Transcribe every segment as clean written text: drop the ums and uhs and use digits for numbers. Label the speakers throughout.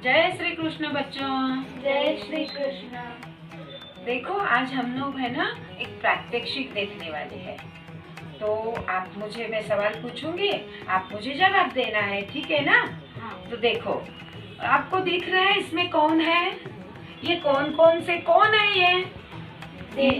Speaker 1: जय श्री कृष्ण बच्चों।
Speaker 2: जय श्री कृष्ण।
Speaker 1: देखो आज हम लोग है ना एक प्रात्यक्षिक देखने वाले हैं। तो आप मुझे मैं सवाल पूछूंगी, आप मुझे जवाब देना है, ठीक है ना?
Speaker 2: हाँ।
Speaker 1: तो देखो आपको दिख रहा है इसमें कौन है? ये कौन कौन से कौन है? ये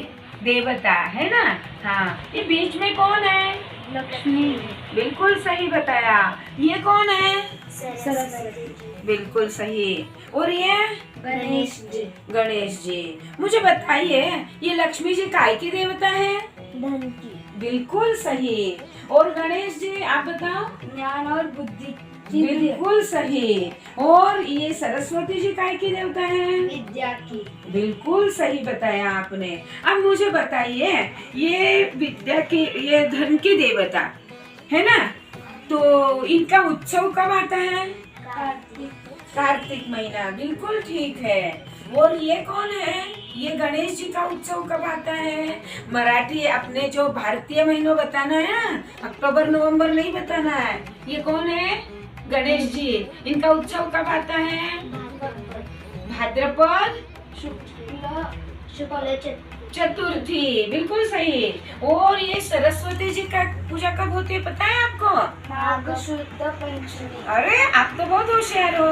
Speaker 1: देवता है ना। हाँ, ये बीच में कौन है?
Speaker 2: लक्ष्मी।
Speaker 1: बिल्कुल सही बताया। ये कौन है?
Speaker 2: सरस्वती।
Speaker 1: बिल्कुल सही। और ये
Speaker 2: गणेश जी।
Speaker 1: गणेश जी। मुझे बताइए ये लक्ष्मी जी काय की देवता है?
Speaker 2: धन की।
Speaker 1: बिल्कुल सही। और गणेश जी आप बताओ?
Speaker 2: ज्ञान और बुद्धि की।
Speaker 1: बिल्कुल सही। और ये सरस्वती जी काय की देवता है?
Speaker 2: विद्या की।
Speaker 1: बिल्कुल सही बताया आपने। अब मुझे बताइए ये विद्या की, ये धन की देवता है ना, तो इनका उत्सव कब आता है?
Speaker 2: कार्तिक।
Speaker 1: कार्तिक महीना। बिल्कुल ठीक है। और ये कौन है? ये गणेश जी का उत्सव कब आता है? मराठी अपने जो भारतीय महीनों बताना है ना, अक्टूबर नवंबर नहीं बताना है। ये कौन है? गणेश जी। इनका उत्सव कब आता है? भाद्रपद
Speaker 2: शुक्ल
Speaker 1: चतुर्थी। बिल्कुल सही। और ये सरस्वती जी का पूजा कब होती है पता है आपको?
Speaker 2: माघ शुद्ध पंचमी।
Speaker 1: अरे आप तो बहुत होशियार हो,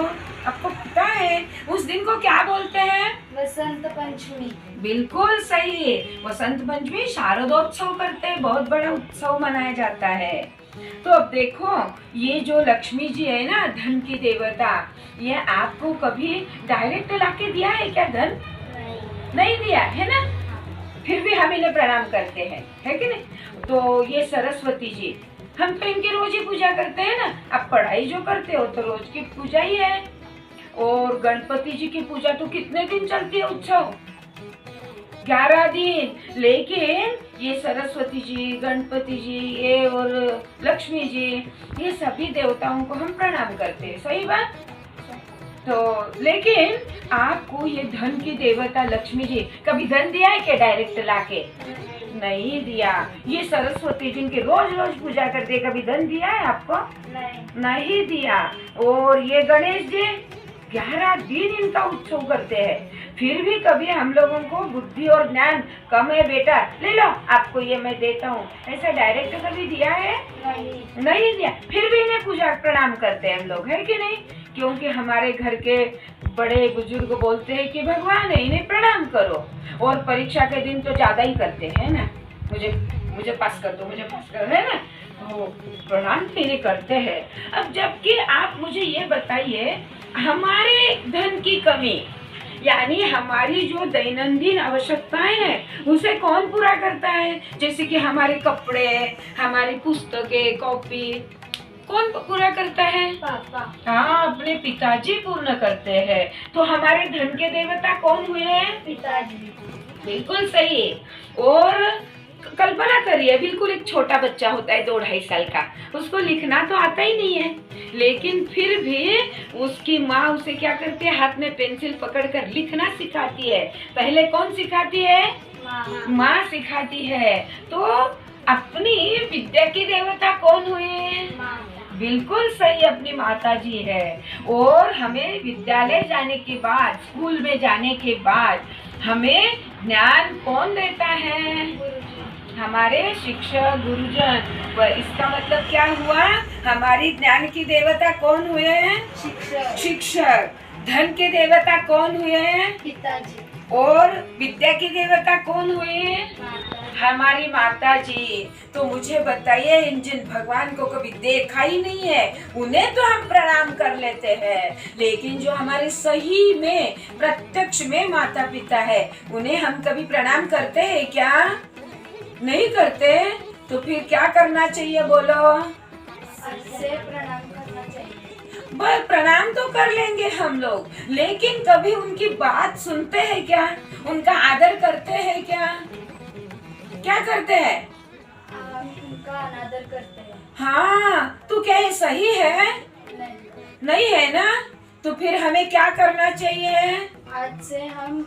Speaker 1: आपको पता है उस दिन को क्या बोलते हैं?
Speaker 2: वसंत पंचमी।
Speaker 1: बिल्कुल सही। वसंत पंचमी शारदोत्सव करते हैं, बहुत बड़ा उत्सव मनाया जाता है। तो अब देखो ये जो लक्ष्मी जी है ना, धन की देवता, ये आपको कभी डायरेक्ट लाके दिया है क्या धन? नहीं दिया है ना, फिर भी हम इन्हें प्रणाम करते हैं, है कि नहीं? तो ये सरस्वती जी, हम तो इनकी रोज ही पूजा करते हैं ना। आप पढ़ाई जो करते हो तो रोज की पूजा ही है। और गणपति जी की पूजा तो कितने दिन चलती है उत्सव? 11 दिन। लेकिन ये सरस्वती जी, गणपति जी, ये और लक्ष्मी जी, ये सभी देवताओं को हम प्रणाम करते हैं, सही बात? तो लेकिन आपको ये धन की देवता लक्ष्मी जी कभी धन दिया है क्या डायरेक्ट लाके? नहीं दिया। ये सरस्वती जी की रोज रोज पूजा करते, कभी धन दिया है आपको? नहीं दिया। और ये गणेश जी 11 दिन इनका उत्सव करते हैं, फिर भी कभी हम लोगों को बुद्धि और ज्ञान कम है बेटा, ले लो आपको ये मैं देता हूँ, ऐसा डायरेक्ट कभी दिया है? नहीं दिया। फिर भी इन्हें पूजा प्रणाम करते हैं हम लोग, है कि नहीं? क्योंकि हमारे घर के बड़े बुजुर्ग बोलते हैं कि भगवान है, इन्हें प्रणाम करो। और परीक्षा के दिन तो ज्यादा ही करते हैं ना, मुझे पास कर दो, मुझे पास कर दो, है ना? तो प्रणाम तो इन्हें करते हैं। अब जबकि आप मुझे ये बताइए हमारे धन की कमी, यानी हमारी जो दैनंदिन आवश्यकताएं हैं उसे कौन पूरा करता है? जैसे कि हमारे कपड़े, हमारी पुस्तकें, कॉपी, कौन पूरा करता है?
Speaker 2: पापा।
Speaker 1: हाँ, अपने पिताजी पूर्ण करते हैं। तो हमारे धन के देवता कौन हुए हैं?
Speaker 2: पिताजी।
Speaker 1: बिल्कुल सही। और कल्पना करिए, बिल्कुल एक छोटा बच्चा होता है 2-2.5 साल का, उसको लिखना तो आता ही नहीं है, लेकिन फिर भी उसकी माँ उसे क्या करती है? हाथ में पेंसिल पकड़कर लिखना सिखाती है। पहले कौन सिखाती है? माँ सिखाती है। तो अपनी विद्या की देवता कौन हुए? बिल्कुल सही, अपनी माता जी है। और हमें विद्यालय जाने के बाद, स्कूल में जाने के बाद हमें ज्ञान कौन देता है? हमारे शिक्षक, गुरुजन। इसका मतलब क्या हुआ? हमारी ज्ञान की देवता कौन हुए हैं? शिक्षक। धन के देवता कौन हुए हैं?
Speaker 2: पिताजी।
Speaker 1: और विद्या की देवता कौन हुए हैं? हमारी माता जी। तो मुझे बताइए, इन जिन भगवान को कभी देखा ही नहीं है उन्हें तो हम प्रणाम कर लेते हैं, लेकिन जो हमारे सही में प्रत्यक्ष में माता पिता है उन्हें हम कभी प्रणाम करते हैं क्या? नहीं करते। तो फिर क्या करना चाहिए बोलो?
Speaker 2: से प्रणाम करना चाहिए।
Speaker 1: बस प्रणाम तो कर लेंगे हम लोग, लेकिन कभी उनकी बात सुनते हैं क्या? उनका आदर करते हैं क्या? क्या करते हैं?
Speaker 2: उनका अनादर करते हैं।
Speaker 1: हाँ, तो क्या ये सही है? नहीं है ना। तो फिर हमें क्या करना चाहिए?
Speaker 2: आज से हम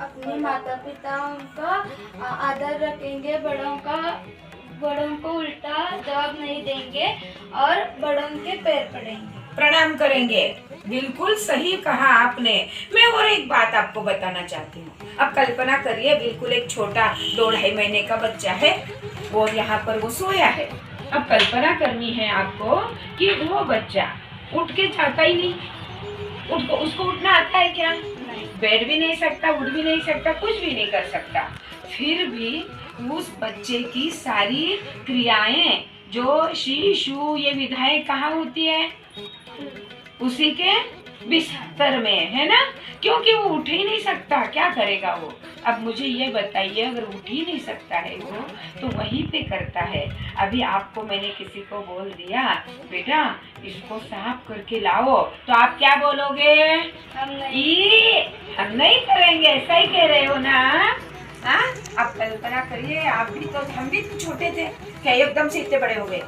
Speaker 2: अपने माता पिताओं का आदर रखेंगे, बड़ों को उल्टा जवाब नहीं देंगे और बड़ों के पैर पड़ेंगे।
Speaker 1: प्रणाम करेंगे। बिल्कुल सही कहा आपने। मैं और एक बात आपको बताना चाहती हूँ। अब कल्पना करिए, बिल्कुल एक छोटा 2-2.5 महीने का बच्चा है और यहाँ पर वो सोया है। अब कल्पना करनी है आपको कि वो बच्चा उठ के जाता ही नहीं। उसको उठना आता है क्या? बैठ भी नहीं सकता, उठ भी नहीं सकता, कुछ भी नहीं कर सकता। फिर भी उस बच्चे की सारी क्रियाएं, जो शी शू ये विधाएं कहाँ होती है? उसी के बिस्तर में, है ना? क्योंकि वो उठ ही नहीं सकता, क्या करेगा वो? अब मुझे ये बताइए, अगर उठ ही नहीं सकता है वो, तो वहीं पे करता है। अभी आपको मैंने किसी को बोल दिया, बेटा इसको साफ करके लाओ, तो आप क्या बोलोगे? हम नहीं करेंगे, सही कह रहे हो ना? हाँ, अब कल्पना करिए, हम भी तो छोटे थे, क्या एकदम से इतने बड़े हो गए?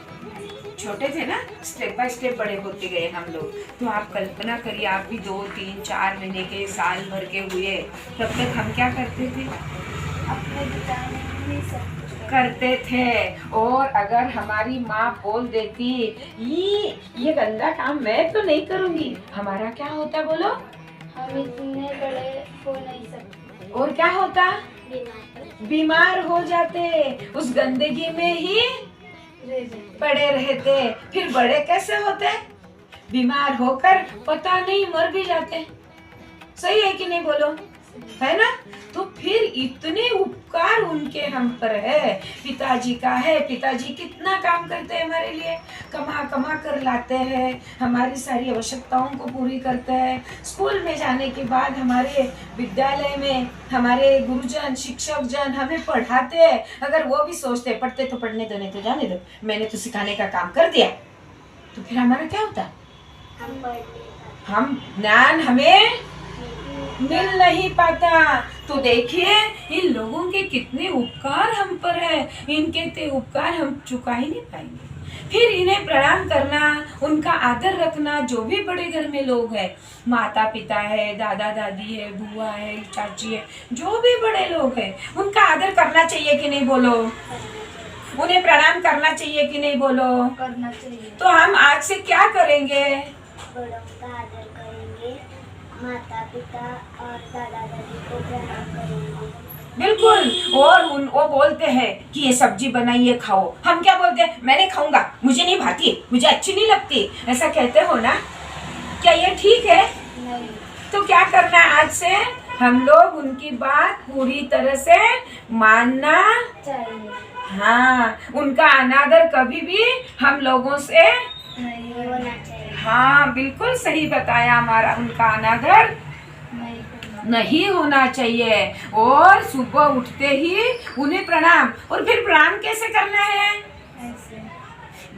Speaker 1: छोटे थे ना, स्टेप बाय स्टेप बड़े होते गए हम लोग। तो आप कल्पना करिए, आप भी 2-3-4 महीने के, साल भर के हुए, तब तक हम क्या करते थे?
Speaker 2: अपने बिताने सब कुछ
Speaker 1: करते थे। और अगर हमारी माँ बोल देती ये गंदा काम मैं तो नहीं करूँगी, हमारा क्या होता बोलो?
Speaker 2: हम इतने बड़े हो नहीं सकते।
Speaker 1: और क्या होता? बीमार हो जाते, उस गंदगी में ही पड़े रहते। फिर बड़े कैसे होते? बीमार होकर पता नहीं मर भी जाते। सही है कि नहीं बोलो? है ना? तो फिर इतने उपकार उनके हम पर है, पिताजी का है। पिताजी कितना काम करते हैं हमारे लिए, कमा कमा कर लाते हैं, हमारी सारी आवश्यकताओं को पूरी करते हैं। स्कूल में जाने के बाद हमारे विद्यालय में हमारे गुरुजन, शिक्षक जन हमें पढ़ाते हैं। अगर वो भी सोचते पढ़ते तो पढ़ने दो, नहीं तो जाने दो, मैंने तो सिखाने का काम कर दिया, तो फिर हमारा क्या होता? हम ज्ञान हमें मिल नहीं पाता। तो देखिए, इन लोगों के कितने उपकार हम पर है, इनके ते उपकार हम चुका ही नहीं पाएंगे। फिर इन्हें प्रणाम करना, उनका आदर रखना, जो भी बड़े घर में लोग हैं, माता पिता है, दादा दादी है, बुआ है, चाची है, जो भी बड़े लोग हैं, उनका आदर करना चाहिए कि नहीं बोलो? उन्हें प्रणाम करना चाहिए कि नहीं बोलो?
Speaker 2: करना चाहिए।
Speaker 1: तो हम आज से क्या करेंगे?
Speaker 2: बड़ों का आदर करेंगे, माता पिता और दादा दादी को प्रणाम करेंगे।
Speaker 1: बिल्कुल। और वो बोलते हैं कि ये सब्जी बनाइए खाओ, हम क्या बोलते हैं? मैं नहीं खाऊंगा, मुझे नहीं भाती, मुझे अच्छी नहीं लगती, ऐसा कहते हो ना? क्या ये ठीक है?
Speaker 2: नहीं।
Speaker 1: तो क्या करना है आज से? हम लोग उनकी बात पूरी तरह से मानना
Speaker 2: चाहिए।
Speaker 1: हाँ, उनका अनादर कभी भी हम लोगों से
Speaker 2: नहीं होना चाहिए।
Speaker 1: हाँ, बिल्कुल सही बताया, हमारा उनका अनादर नहीं होना चाहिए। और सुबह उठते ही उन्हें प्रणाम। और फिर प्रणाम कैसे करना है?
Speaker 2: ऐसे।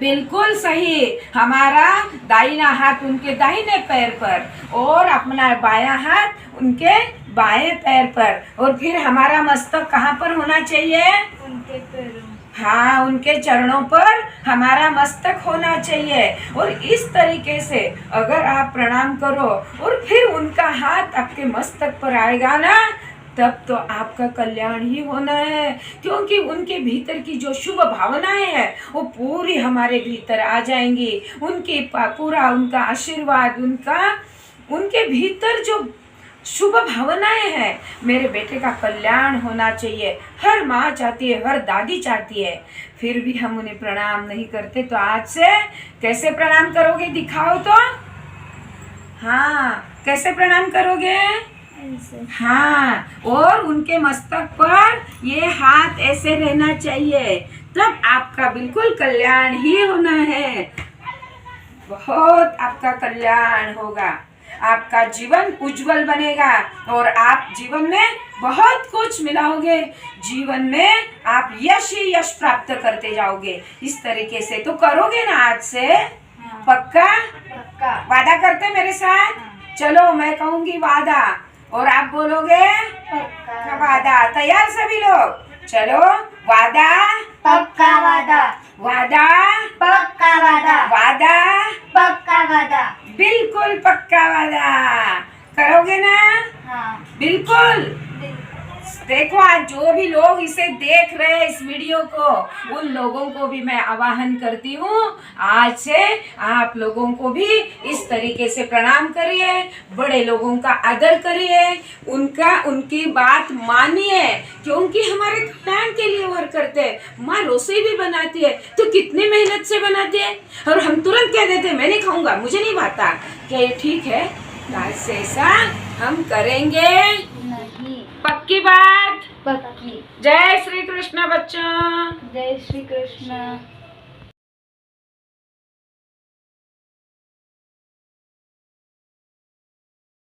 Speaker 1: बिल्कुल सही। हमारा दाहिना हाथ उनके दाहिने पैर पर और अपना बायां हाथ उनके बाएं पैर पर। और फिर हमारा मस्तक कहाँ पर होना चाहिए?
Speaker 2: उनके पैरों।
Speaker 1: हाँ, उनके चरणों पर हमारा मस्तक होना चाहिए। और इस तरीके से अगर आप प्रणाम करो और फिर उनका हाथ आपके मस्तक पर आएगा ना, तब तो आपका कल्याण ही होना है। क्योंकि उनके भीतर की जो शुभ भावनाएं हैं वो पूरी हमारे भीतर आ जाएंगी। उनके पूरा उनका आशीर्वाद, उनके भीतर जो शुभ भावनाएं हैं, मेरे बेटे का कल्याण होना चाहिए। हर माँ चाहती है, हर दादी चाहती है, फिर भी हम उन्हें प्रणाम नहीं करते। तो आज से कैसे प्रणाम करोगे? दिखाओ तो। हाँ, कैसे प्रणाम करोगे? हाँ, और उनके मस्तक पर ये हाथ ऐसे रहना चाहिए, तब आपका बिल्कुल कल्याण ही होना है। बहुत आपका कल्याण होगा, आपका जीवन उज्जवल बनेगा और आप जीवन में बहुत कुछ मिलाओगे। जीवन में आप यश ही यश प्राप्त करते जाओगे। इस तरीके से तो करोगे ना आज से? पक्का?
Speaker 2: पक्का।
Speaker 1: वादा करते मेरे साथ? चलो, मैं कहूंगी वादा और आप बोलोगे
Speaker 2: पक्का।
Speaker 1: वादा। तैयार सभी लोग? चलो, वादा,
Speaker 2: पक्का वादा।
Speaker 1: वादा,
Speaker 2: पक्का वादा।
Speaker 1: वादा,
Speaker 2: पक्का वादा।
Speaker 1: बिल्कुल पक्का वादा। करोगे ना?
Speaker 2: हाँ।
Speaker 1: बिल्कुल। देखो आज जो भी लोग इसे देख रहे हैं इस वीडियो को, उन लोगों को भी मैं आह्वान करती हूँ, आज से आप लोगों को भी इस तरीके से प्रणाम करिए, बड़े लोगों का आदर करिए, उनकी बात मानिए, क्योंकि हमारे कल्याण के लिए वो करते हैं। माँ रसोई भी बनाती है तो कितनी मेहनत से बनाती है, और हम तुरंत कह देते हैं मैं नहीं खाऊंगा, मुझे नहीं भाता। क्या ये ठीक है? आज से ऐसा हम करेंगे
Speaker 2: नहीं।
Speaker 1: पक्की बात?
Speaker 2: पक्की।
Speaker 1: जय श्री कृष्ण बच्चों।
Speaker 2: जय श्री कृष्ण।